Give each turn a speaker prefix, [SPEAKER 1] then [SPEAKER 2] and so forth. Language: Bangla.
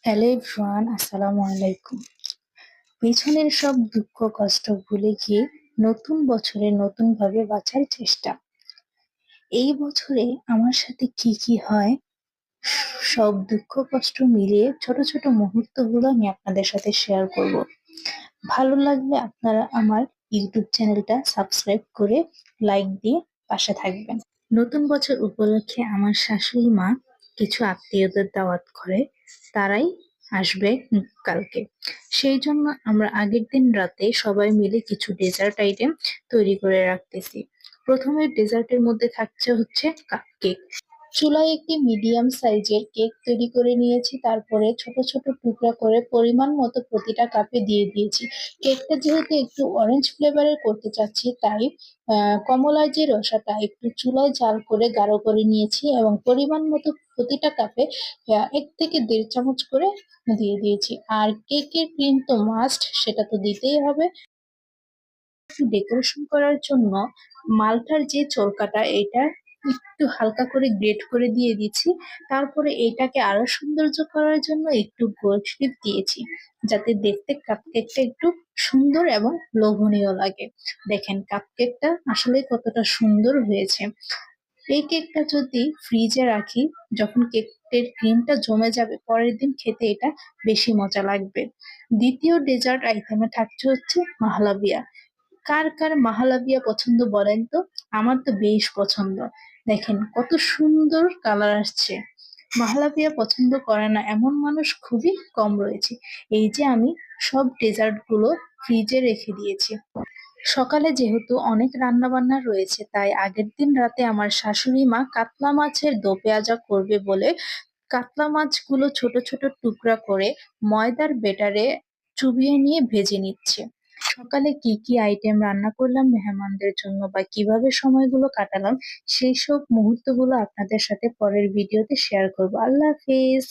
[SPEAKER 1] হ্যালো এভরিওয়ান, আসসালামু আলাইকুম। পেছনের সব দুঃখ কষ্ট ভুলে গিয়ে নতুন বছরে নতুন ভাবে বাঁচার চেষ্টা। এই বছরে আমার সাথে কি কি হয়, সব দুঃখ কষ্ট মিলিয়ে ছোট ছোট মুহূর্তগুলো আমি আপনাদের সাথে শেয়ার করব। ভালো লাগলে আপনারা আমার ইউটিউব চ্যানেলটা সাবস্ক্রাইব করে লাইক দিয়ে পাশে থাকবেন। নতুন বছর উপলক্ষে আমার শাশুড়ি মা কিছু আত্মীয়দের দাওয়াত করে, তারাই আসবে কালকে। সেই জন্য আমরা আগের দিন রাতে সবাই মিলে কিছু ডেজার্ট আইটেম তৈরি করে রাখতেছি। প্রথমে ডেজার্টের মধ্যে থাকছে হচ্ছে কাপকেক। চুলায় একটি মিডিয়াম সাইজের কেক তৈরি করে নিয়েছি, তারপরে ছোট ছোট টুকরা করে পরিমাণ মতো প্রতিটা কাপে দিয়ে দিয়েছি। কেকটা যেহেতু একটু অরেঞ্জ ফ্লেভারের করতে চাচ্ছি, তাই কমলার যে রসাটা একটু চুলায় জাল করে গাঢ় করে নিয়েছি এবং পরিমাণ মতো প্রতিটা কাপে 1 থেকে 1.5 চামচ করে দিয়ে দিয়েছি। আর কেকের ক্রিম তো মাস্ট, সেটা তো দিতেই হবে। একটু ডেকোরেশন করার জন্য মালটার যে চরকাটা, এটা একটু হালকা করে গ্রেট করে দিয়ে দিচ্ছি। তারপরে এটাকে আরো সৌন্দর্য করার জন্য একটু গোল্ড টিপ দিয়েছি, যাতে দেখতে কাপকেকটা একটু সুন্দর এবং লোভনীয় লাগে। দেখেন কাপকেকটা আসলে কতটা সুন্দর হয়েছে। এই কেকটা যদি ফ্রিজে রাখি, যখন কেকের ক্রিমটা জমে যাবে পরের দিন খেতে এটা বেশি মজা লাগবে। দ্বিতীয় ডেজার্ট আইটেমে থাকছে হচ্ছে মাহলাবিয়া। কার কার মাহলাবিয়া পছন্দ বলেন তো? আমার তো বেশ পছন্দ। দেখেন কত সুন্দর কালার আসছে। মাহলাবিয়া পছন্দ করে না এমন মানুষ খুবই কম রয়েছে। এই যে আমি সব ডেজার্ট গুলো ফ্রিজে রেখে দিয়েছি। সকালে যেহেতু অনেক রান্না বান্না রয়েছে, তাই আগের দিন রাতে আমার শাশুড়ি মা কাতলা মাছের দো পেঁয়াজা করবে বলে কাতলা মাছগুলো ছোট ছোট টুকরা করে ময়দার বেটারে চুবিয়ে নিয়ে ভেজে নিচ্ছে। সকালে কি কি আইটেম রান্না করলাম মেহমানদের জন্য বা কিভাবে সময়গুলো কাটালাম, সেই সব মুহূর্তগুলো আপনাদের সাথে পরের ভিডিওতে শেয়ার করবো। আল্লাহ হাফিজ।